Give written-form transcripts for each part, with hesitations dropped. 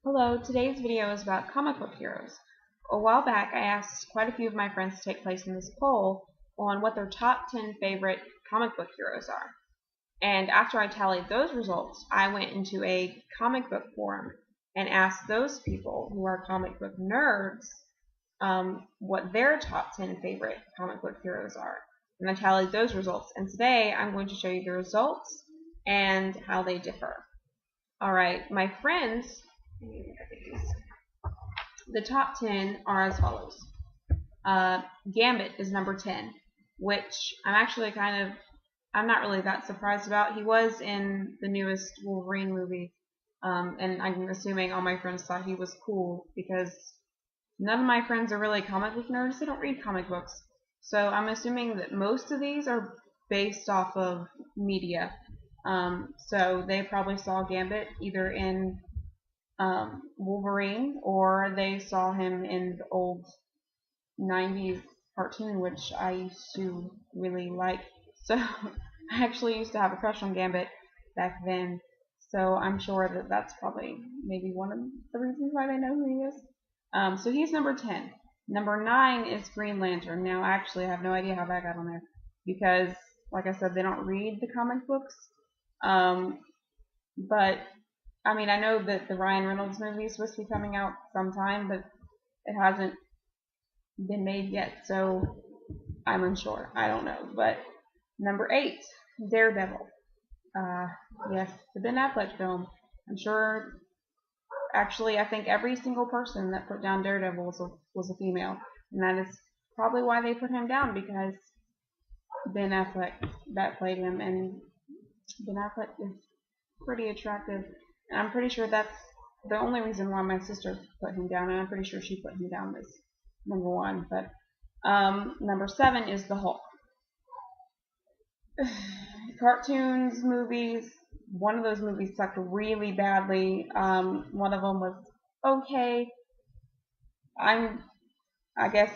Hello, today's video is about comic book heroes. A while back I asked quite a few of my friends to take place in this poll on what their top 10 favorite comic book heroes are. And after I tallied those results, I went into a comic book forum and asked those people who are comic book nerds what their top 10 favorite comic book heroes are. And I tallied those results. And today I'm going to show you the results and how they differ. Alright, my friends, the top 10 are as follows. Gambit is number 10, which I'm not really that surprised about. He was in the newest Wolverine movie, and I'm assuming all my friends thought he was cool because none of my friends are really comic book nerds. They don't read comic books. So I'm assuming that most of these are based off of media. So they probably saw Gambit either in Wolverine, or they saw him in the old 90s cartoon, which I used to really like. So I actually used to have a crush on Gambit back then. So I'm sure that that's probably maybe one of the reasons why they know who he is. So he's number 10. Number 9 is Green Lantern. Now, actually, I have no idea how that got on there because, like I said, they don't read the comic books. But I mean, I know that the Ryan Reynolds movie is supposed to be coming out sometime, but it hasn't been made yet, so I'm unsure. I don't know. But number 8, Daredevil. Yes, the Ben Affleck film. I'm sure. Actually, I think every single person that put down Daredevil was a female, and that is probably why they put him down, because Ben Affleck that played him, and Ben Affleck is pretty attractive. And I'm pretty sure that's the only reason why my sister put him down, and I'm pretty sure she put him down as number 1. But number 7 is the Hulk. Cartoons, movies. One of those movies sucked really badly. One of them was okay. I guess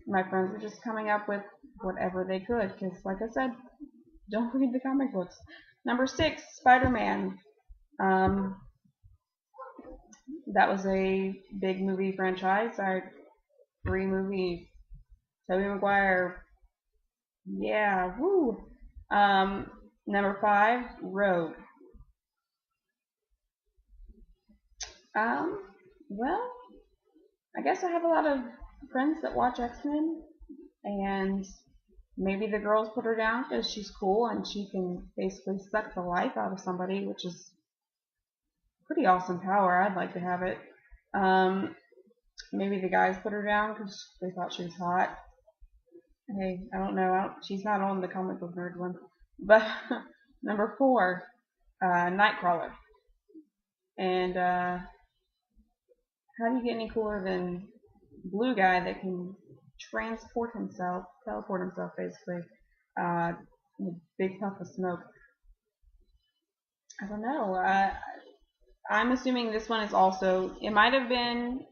my friends were just coming up with whatever they could, because, like I said, don't read the comic books. Number 6, Spider-Man. That was a big movie franchise. 3 movies. Tobey Maguire. Yeah, woo. Number 5, Rogue. Well, I guess I have a lot of friends that watch X-Men, and maybe the girls put her down because she's cool and she can basically suck the life out of somebody, which is pretty awesome power. I'd like to have it. Maybe the guys put her down because they thought she was hot. Hey, I don't know. She's not on the comic book nerd one. But number 4, Nightcrawler. And how do you get any cooler than blue guy that can teleport himself basically, in a big puff of smoke? I don't know. I'm assuming this one is also, it might have been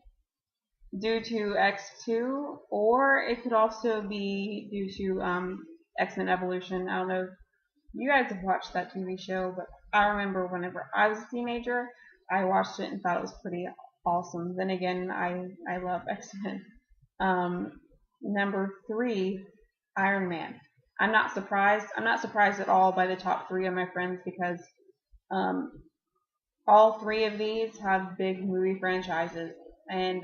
due to X2, or it could also be due to X-Men Evolution. I don't know if you guys have watched that TV show, but I remember whenever I was a teenager, I watched it and thought it was pretty awesome. Then again, I love X-Men. Number 3, Iron Man. I'm not surprised. I'm not surprised at all by the top 3 of my friends, because all 3 of these have big movie franchises, and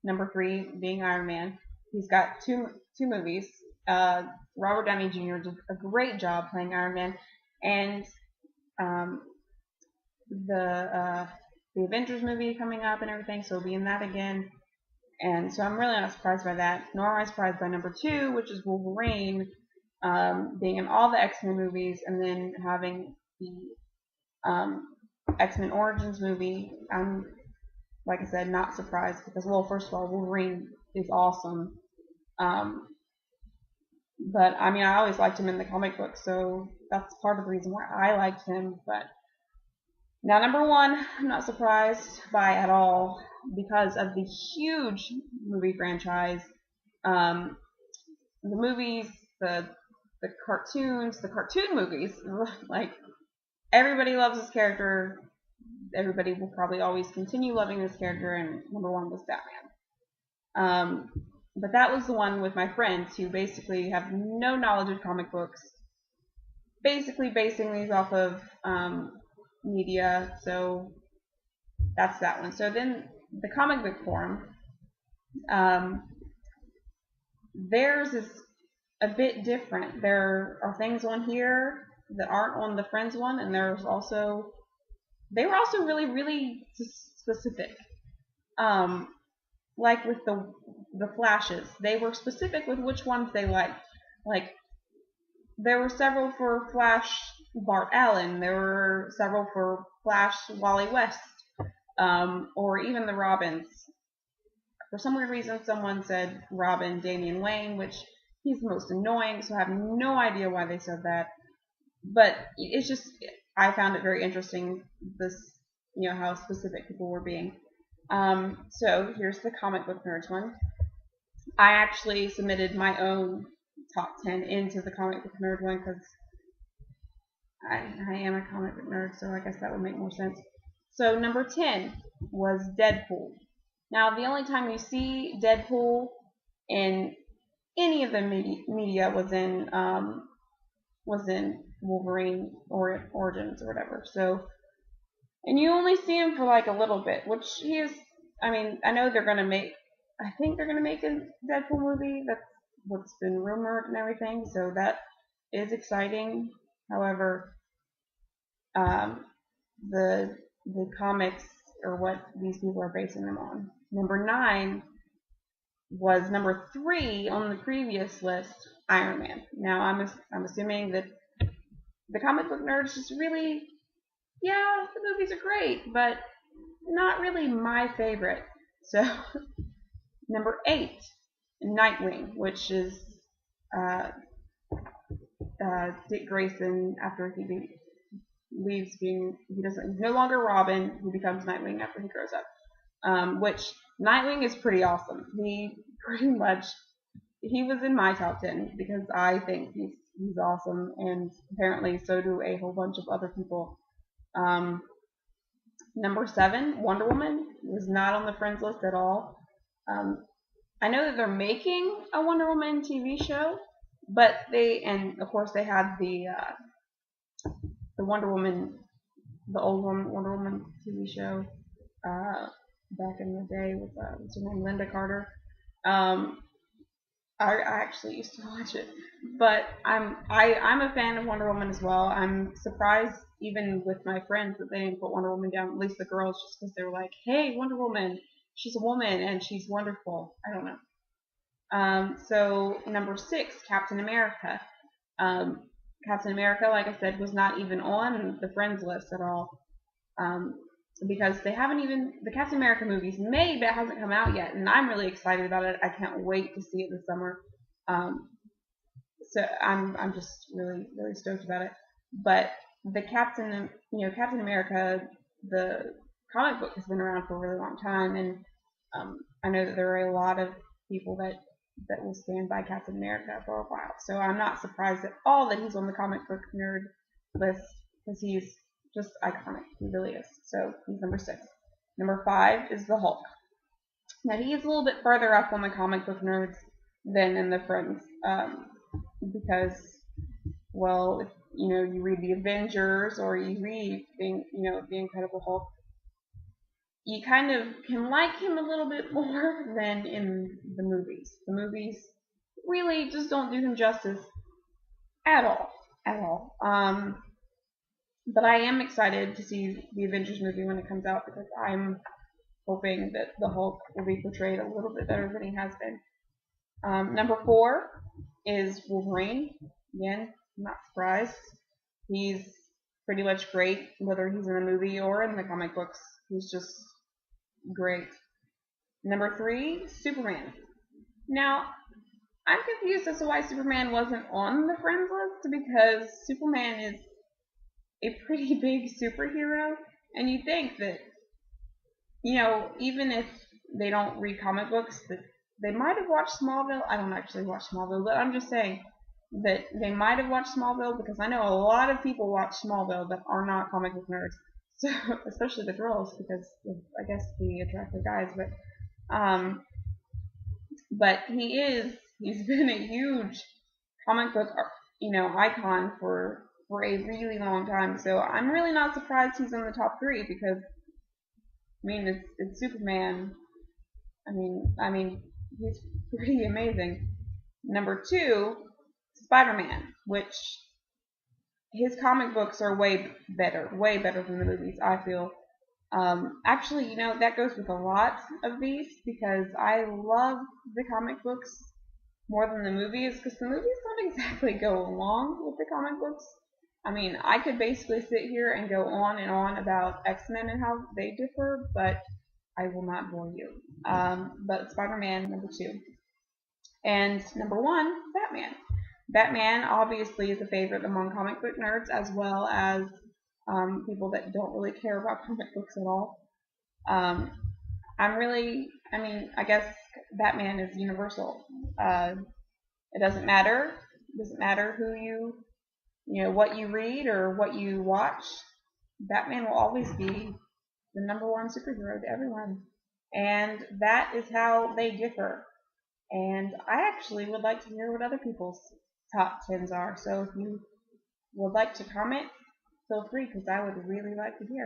number 3 being Iron Man. He's got two movies. Robert Downey Jr. did a great job playing Iron Man, and the Avengers movie coming up and everything, so he'll be in that again. And so I'm really not surprised by that. Nor am I surprised by number 2, which is Wolverine, being in all the X-Men movies, and then having the X-Men Origins movie. I'm, like I said, not surprised because, well, first of all, Wolverine is awesome. But, I mean, I always liked him in the comic book, so that's part of the reason why I liked him. But now, number 1, I'm not surprised by at all because of the huge movie franchise. The movies, the cartoons, the cartoon movies, like, everybody loves this character. everybody will probably always continue loving this character, and number 1 was Batman. But that was the one with my friends who basically have no knowledge of comic books, basically basing these off of media, so that's that one. So then the comic book forum, theirs is a bit different. There are things on here that aren't on the Friends one, and they were also really, really specific. Like with the Flashes, they were specific with which ones they liked. Like, there were several for Flash Bart Allen, there were several for Flash Wally West, or even the Robins. For some weird reason, someone said Robin Damian Wayne, which he's the most annoying, so I have no idea why they said that. But it's just, I found it very interesting, this, how specific people were being. So here's the comic book nerds one. I actually submitted my own top 10 into the comic book nerd one because I am a comic book nerd, so I guess that would make more sense. So number 10 was Deadpool. Now, the only time you see Deadpool in any of the media was in Wolverine or Origins or whatever. So, and you only see him for like a little bit, which he is. I mean, I know they're gonna make. I think they're gonna make a Deadpool movie. That's what's been rumored and everything. So that is exciting. However, the comics are what these people are basing them on. Number 9 was number 3 on the previous list, Iron Man. Now I'm assuming that the comic book nerds just really, yeah, the movies are great, but not really my favorite. So number 8, Nightwing, which is Dick Grayson after he leaves being, he's no longer Robin, he becomes Nightwing after he grows up. Which Nightwing is pretty awesome. He was in my top 10 because I think he's awesome, and apparently so do a whole bunch of other people. Number 7, Wonder Woman, was not on the Friends list at all. I know that they're making a Wonder Woman TV show, but and of course they had the Wonder Woman, the old Wonder Woman TV show back in the day with what's her name, Linda Carter. I actually used to watch it, but I'm a fan of Wonder Woman as well. I'm surprised, even with my friends, that they didn't put Wonder Woman down. At least the girls, just because they were like, "Hey, Wonder Woman, she's a woman and she's wonderful." I don't know. So number 6, Captain America. Captain America, like I said, was not even on the Friends list at all. Because they haven't even, the Captain America movie's made, but it hasn't come out yet, and I'm really excited about it. I can't wait to see it this summer. So I'm just really, really stoked about it. But the Captain America, the comic book has been around for a really long time, and I know that there are a lot of people that will stand by Captain America for a while. So I'm not surprised at all that he's on the comic book nerd list, because he's just iconic. He really is. So he's number 6. Number 5 is the Hulk. Now he is a little bit further up on the comic book nerds than in the Friends, because, well, if you read the Avengers or you read the Incredible Hulk, you kind of can like him a little bit more than in the movies. The movies really just don't do him justice at all. But I am excited to see the Avengers movie when it comes out, because I'm hoping that the Hulk will be portrayed a little bit better than he has been. Number 4 is Wolverine. Again, I'm not surprised. He's pretty much great, whether he's in the movie or in the comic books. He's just great. Number 3, Superman. Now, I'm confused as to why Superman wasn't on the Friends list, because Superman is a pretty big superhero, and you think that, even if they don't read comic books, that they might have watched Smallville. I don't actually watch Smallville, but I'm just saying that they might have watched Smallville, because I know a lot of people watch Smallville that are not comic book nerds. So especially the girls, because of, I guess, the attractive guys. But he's been a huge comic book, icon for a really long time. So I'm really not surprised he's in the top three because I mean it's Superman. I mean he's pretty amazing. Number two, Spider-Man, which his comic books are way better than the movies, I feel. Actually, that goes with a lot of these because I love the comic books more than the movies because the movies don't exactly go along with the comic books. I mean, I could basically sit here and go on and on about X-Men and how they differ, but I will not bore you. But Spider-Man, number two. And number one, Batman. Batman obviously is a favorite among comic book nerds as well as people that don't really care about comic books at all. Um, I guess Batman is universal. It doesn't matter. It doesn't matter who what you read or what you watch. Batman will always be the number one superhero to everyone. And that is how they differ. And I actually would like to hear what other people's top 10s are. So if you would like to comment, feel free because I would really like to hear.